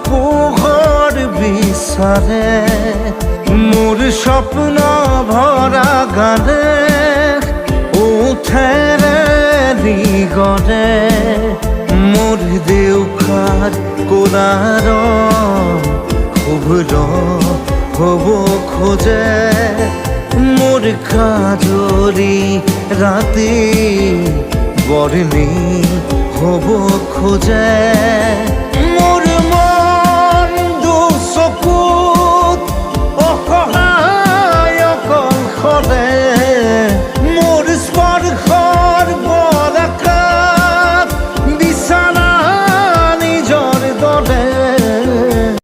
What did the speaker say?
পোহর বিচাৰে মোৰ স্বপ্ন ভৰা গানে উঠেৰে নিগৰে মোৰ দেউখাৰ কোলাৰ শুভ্ৰ হ'ব খোজে মোৰ কাজৰি ৰাতি বৰ্ণি হ'ব খোজে